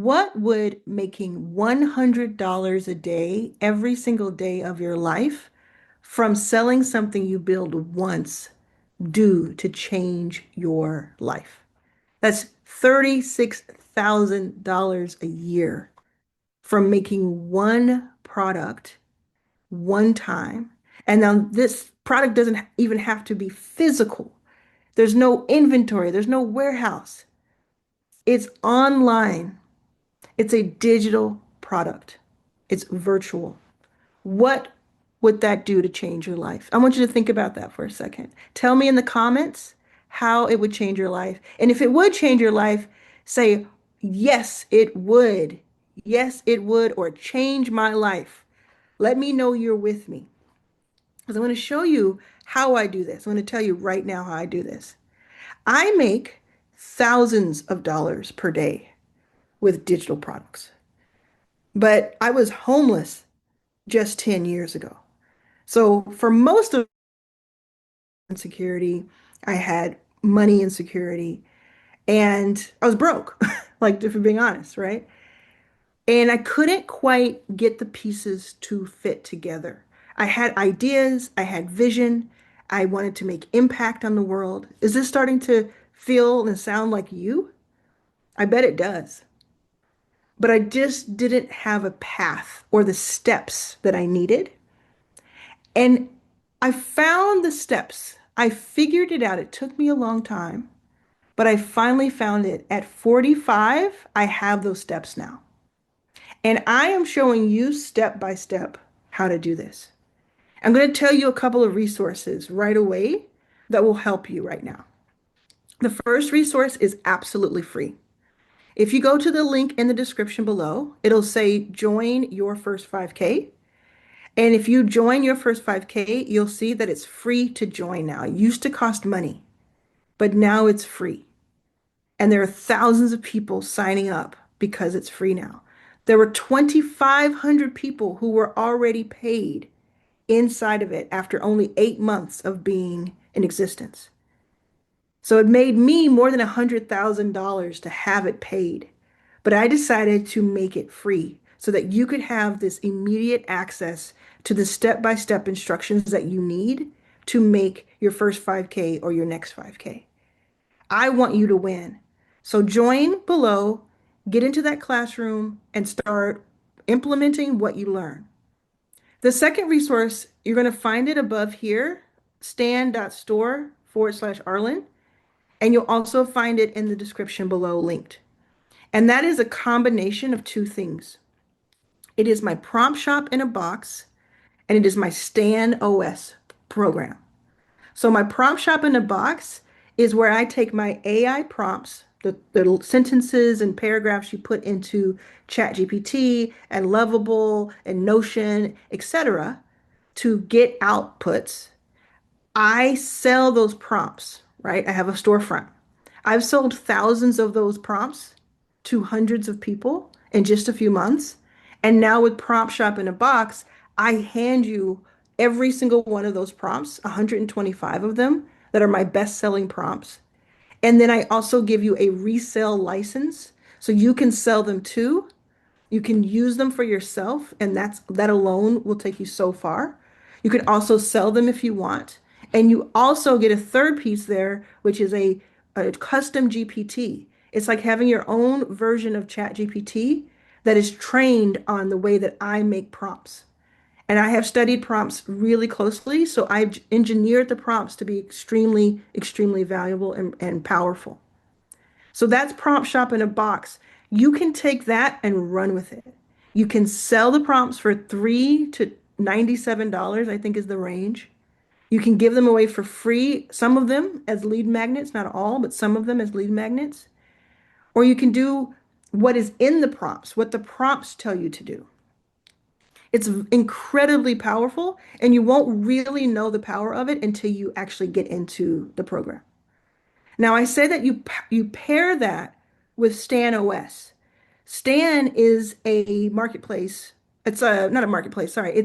What would making $100 a day, every single day of your life, from selling something you build once, do to change your life? That's $36,000 a year from making one product one time. And now this product doesn't even have to be physical. There's no inventory, there's no warehouse. It's online. It's a digital product. It's virtual. What would that do to change your life? I want you to think about that for a second. Tell me in the comments how it would change your life. And if it would change your life, say, yes, it would. Yes, it would, or change my life. Let me know you're with me. Because I'm going to show you how I do this. I'm going to tell you right now how I do this. I make thousands of dollars per day with digital products. But I was homeless just 10 years ago. So for most of insecurity, I had money insecurity and I was broke, like if we're being honest, right? And I couldn't quite get the pieces to fit together. I had ideas, I had vision, I wanted to make impact on the world. Is this starting to feel and sound like you? I bet it does. But I just didn't have a path or the steps that I needed. And I found the steps. I figured it out. It took me a long time, but I finally found it. At 45, I have those steps now. And I am showing you step by step how to do this. I'm going to tell you a couple of resources right away that will help you right now. The first resource is absolutely free. If you go to the link in the description below, it'll say join your first 5K. And if you join your first 5K, you'll see that it's free to join now. It used to cost money, but now it's free. And there are thousands of people signing up because it's free now. There were 2,500 people who were already paid inside of it after only 8 months of being in existence. So it made me more than $100,000 to have it paid. But I decided to make it free so that you could have this immediate access to the step-by-step instructions that you need to make your first 5K or your next 5K. I want you to win. So join below, get into that classroom, and start implementing what you learn. The second resource, you're going to find it above here, stan.store/Arlan, and you'll also find it in the description below linked. And that is a combination of two things. It is my prompt shop in a box, and it is my Stan OS program. So my prompt shop in a box is where I take my AI prompts, the sentences and paragraphs you put into ChatGPT and Lovable and Notion, etc., to get outputs. I sell those prompts, right? I have a storefront. I've sold thousands of those prompts to hundreds of people in just a few months. And now with Prompt Shop in a Box, I hand you every single one of those prompts, 125 of them that are my best-selling prompts. And then I also give you a resale license so you can sell them too. You can use them for yourself, and that alone will take you so far. You can also sell them if you want. And you also get a third piece there, which is a custom GPT. It's like having your own version of ChatGPT that is trained on the way that I make prompts. And I have studied prompts really closely, so I've engineered the prompts to be extremely, extremely valuable and powerful. So that's Prompt Shop in a Box. You can take that and run with it. You can sell the prompts for $3 to $97, I think is the range. You can give them away for free, some of them as lead magnets, not all, but some of them as lead magnets. Or you can do what is in the prompts, what the prompts tell you to do. It's incredibly powerful, and you won't really know the power of it until you actually get into the program. Now, I say that you pair that with Stan OS. Stan is a marketplace. It's a not a marketplace, sorry.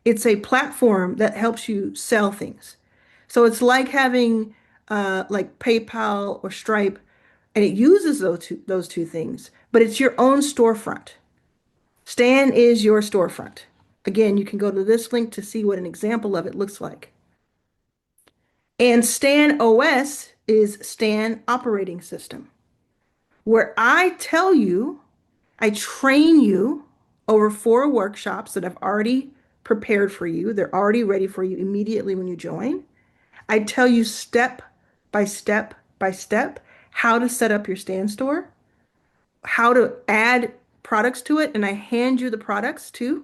It's a platform that helps you sell things. So it's like having like PayPal or Stripe. and it uses those two things, but it's your own storefront. Stan is your storefront. Again, you can go to this link to see what an example of it looks like. And Stan OS is Stan operating system, where I tell you, I train you over 4 workshops that I've already prepared for you. They're already ready for you immediately when you join. I tell you step by step by step how to set up your Stan store, how to add products to it, and I hand you the products too.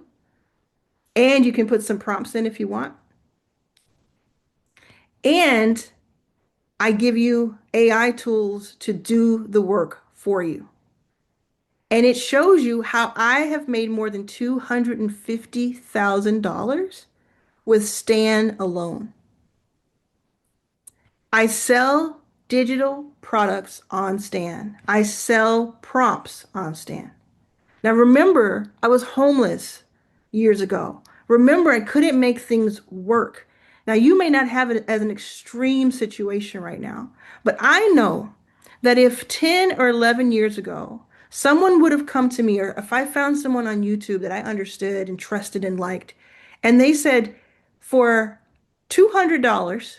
And you can put some prompts in if you want. And I give you AI tools to do the work for you. And it shows you how I have made more than $250,000 with Stan alone. I sell digital products on Stan. I sell prompts on Stan. Now, remember, I was homeless years ago. Remember, I couldn't make things work. Now, you may not have it as an extreme situation right now, but I know that if 10 or 11 years ago, someone would have come to me, or if I found someone on YouTube that I understood and trusted and liked, and they said, for $200,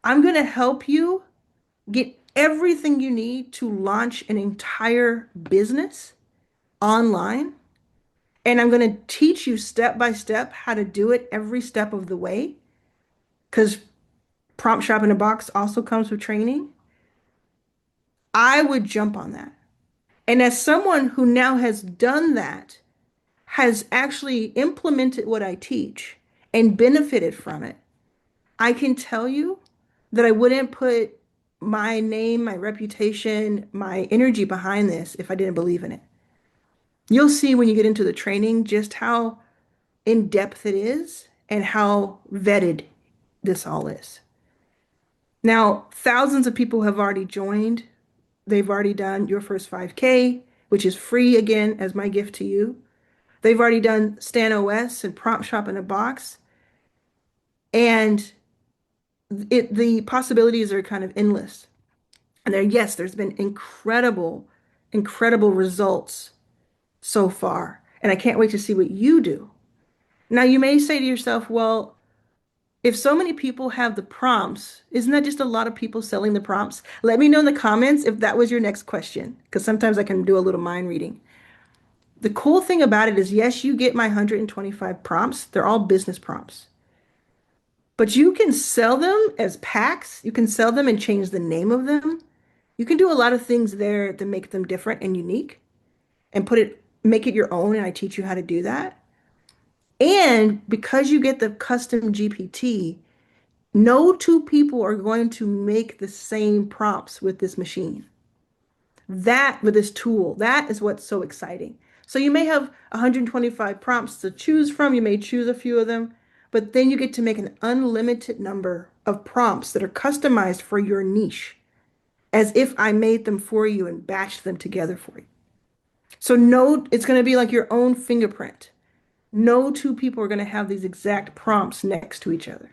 I'm going to help you get everything you need to launch an entire business online. And I'm going to teach you step by step how to do it every step of the way. Because Prompt Shop in a Box also comes with training. I would jump on that. And as someone who now has done that, has actually implemented what I teach and benefited from it, I can tell you that I wouldn't put my name, my reputation, my energy behind this if I didn't believe in it. You'll see when you get into the training just how in depth it is and how vetted this all is. Now, thousands of people have already joined. They've already done your first 5K, which is free again as my gift to you. They've already done Stan OS and Prompt Shop in a Box. And the possibilities are kind of endless. And yes, there's been incredible, incredible results so far. And I can't wait to see what you do. Now, you may say to yourself, well, if so many people have the prompts, isn't that just a lot of people selling the prompts? Let me know in the comments if that was your next question, because sometimes I can do a little mind reading. The cool thing about it is, yes, you get my 125 prompts. They're all business prompts. But you can sell them as packs. You can sell them and change the name of them. You can do a lot of things there to make them different and unique and make it your own. And I teach you how to do that. And because you get the custom GPT, no two people are going to make the same prompts with this machine. That, with this tool, that is what's so exciting. So you may have 125 prompts to choose from. You may choose a few of them, but then you get to make an unlimited number of prompts that are customized for your niche, as if I made them for you and batched them together for you. So no, it's going to be like your own fingerprint. No two people are going to have these exact prompts next to each other.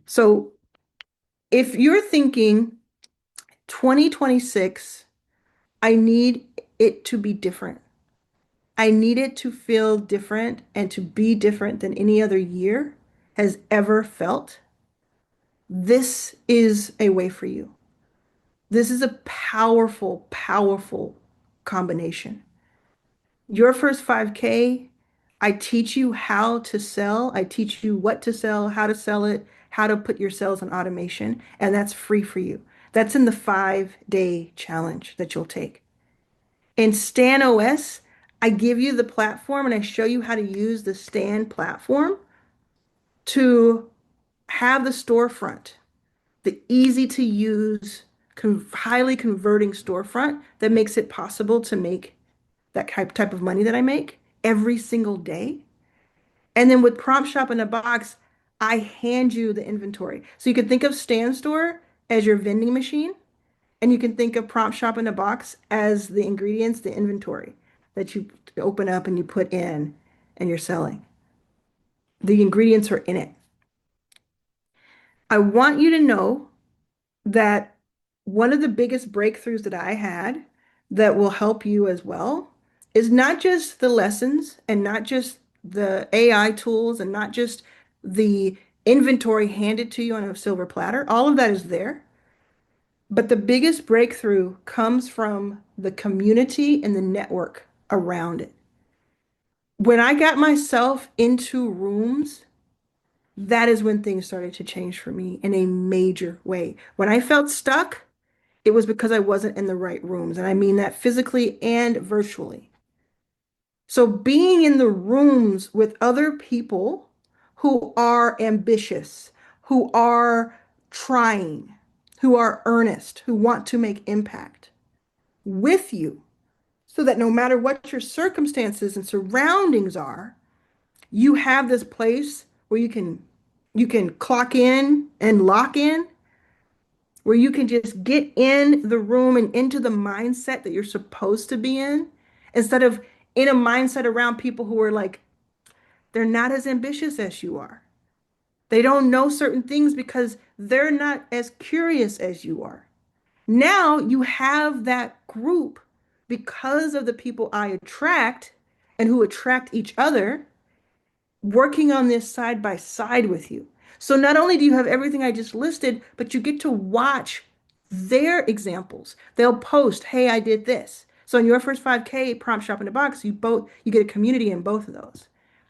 So if you're thinking 2026, I need it to be different. I need it to feel different and to be different than any other year has ever felt. This is a way for you. This is a powerful, powerful combination. Your first 5K, I teach you how to sell. I teach you what to sell, how to sell it, how to put your sales on automation, and that's free for you. That's in the 5-day challenge that you'll take. In Stan OS, I give you the platform and I show you how to use the Stan platform to have the storefront, the easy to use, highly converting storefront that makes it possible to make that type of money that I make every single day. And then with Prompt Shop in a Box, I hand you the inventory. So you can think of Stan Store as your vending machine, and you can think of Prompt Shop in a Box as the ingredients, the inventory that you open up and you put in and you're selling. The ingredients are in it. I want you to know that one of the biggest breakthroughs that I had that will help you as well is not just the lessons and not just the AI tools and not just the inventory handed to you on a silver platter. All of that is there. But the biggest breakthrough comes from the community and the network around it. When I got myself into rooms, that is when things started to change for me in a major way. When I felt stuck, it was because I wasn't in the right rooms. And I mean that physically and virtually. So being in the rooms with other people who are ambitious, who are trying, who are earnest, who want to make impact with you, so that no matter what your circumstances and surroundings are, you have this place where you can clock in and lock in, where you can just get in the room and into the mindset that you're supposed to be in, instead of in a mindset around people who are like, they're not as ambitious as you are. They don't know certain things because they're not as curious as you are. Now you have that group because of the people I attract and who attract each other working on this side by side with you. So not only do you have everything I just listed, but you get to watch their examples. They'll post, "Hey, I did this." So in your first 5K prompt shop in a box, you get a community in both of those.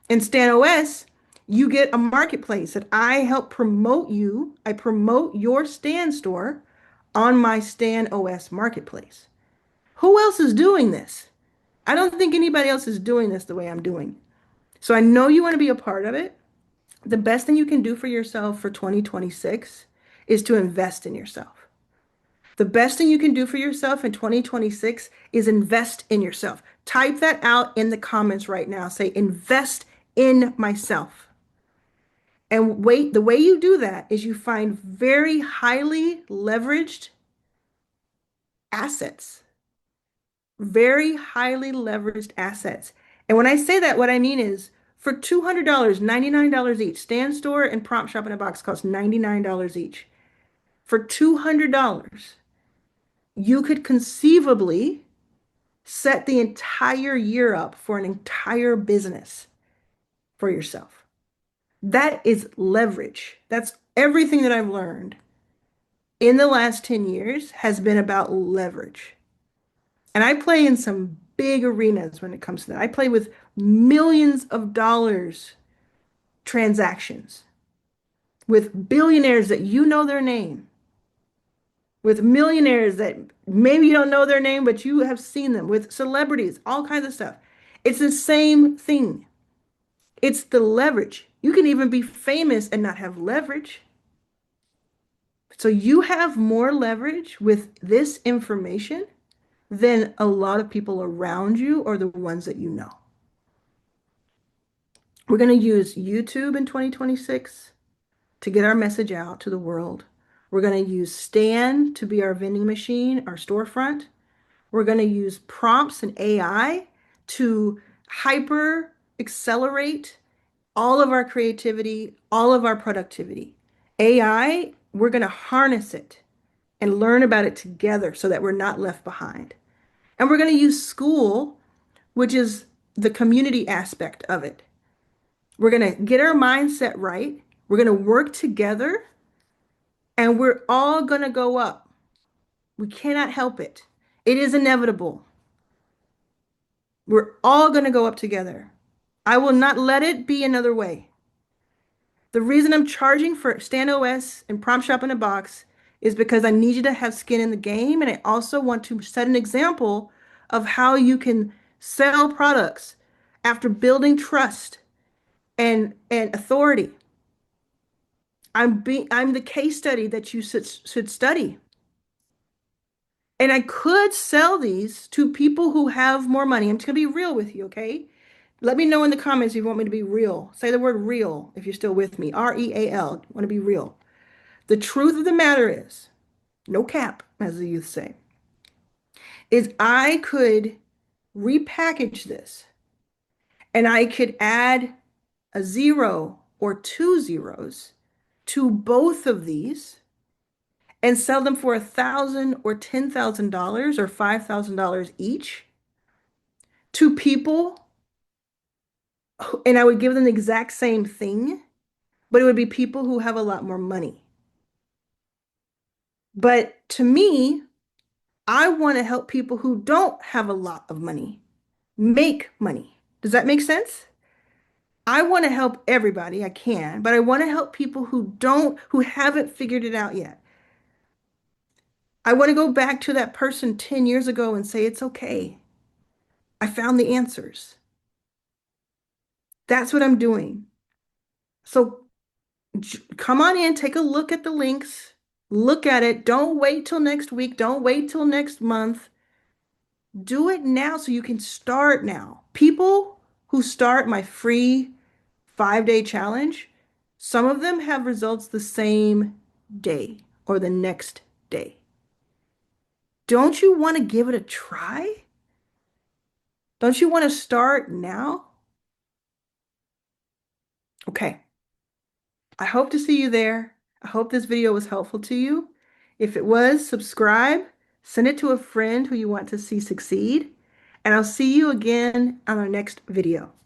In Stan OS, you get a marketplace that I help promote you. I promote your Stan store on my Stan OS marketplace. Who else is doing this? I don't think anybody else is doing this the way I'm doing. So I know you want to be a part of it. The best thing you can do for yourself for 2026 is to invest in yourself. The best thing you can do for yourself in 2026 is invest in yourself. Type that out in the comments right now. Say, invest in myself. And wait, the way you do that is you find very highly leveraged assets, very highly leveraged assets. And when I say that, what I mean is for $200, $99 each, Stan Store and Prompt Shop in a Box cost $99 each. For $200, you could conceivably set the entire year up for an entire business for yourself. That is leverage. That's everything that I've learned in the last 10 years has been about leverage. And I play in some big arenas when it comes to that. I play with millions of dollars transactions with billionaires that you know their name, with millionaires that maybe you don't know their name, but you have seen them, with celebrities, all kinds of stuff. It's the same thing. It's the leverage. You can even be famous and not have leverage. So you have more leverage with this information than a lot of people around you or the ones that you know. We're going to use YouTube in 2026 to get our message out to the world. We're going to use Stan to be our vending machine, our storefront. We're going to use prompts and AI to hyper accelerate all of our creativity, all of our productivity. AI, we're going to harness it and learn about it together so that we're not left behind. And we're going to use school, which is the community aspect of it. We're going to get our mindset right. We're going to work together and we're all going to go up. We cannot help it. It is inevitable. We're all going to go up together. I will not let it be another way. The reason I'm charging for Stan OS and Prompt Shop in a Box is because I need you to have skin in the game. And I also want to set an example of how you can sell products after building trust and authority. I'm the case study that you should study. And I could sell these to people who have more money. I'm just gonna be real with you, okay? Let me know in the comments if you want me to be real. Say the word real if you're still with me. REAL. Want to be real. The truth of the matter is, no cap, as the youth say, is I could repackage this and I could add a zero or two zeros to both of these, and sell them for $1,000 or $10,000 or $5,000 each to people, and I would give them the exact same thing, but it would be people who have a lot more money. But to me, I want to help people who don't have a lot of money make money. Does that make sense? I want to help everybody I can, but I want to help people who haven't figured it out yet. I want to go back to that person 10 years ago and say, it's okay. I found the answers. That's what I'm doing. So come on in, take a look at the links, look at it. Don't wait till next week. Don't wait till next month. Do it now so you can start now. People who start my free 5-day challenge, some of them have results the same day or the next day. Don't you want to give it a try? Don't you want to start now? Okay. I hope to see you there. I hope this video was helpful to you. If it was, subscribe, send it to a friend who you want to see succeed, and I'll see you again on our next video.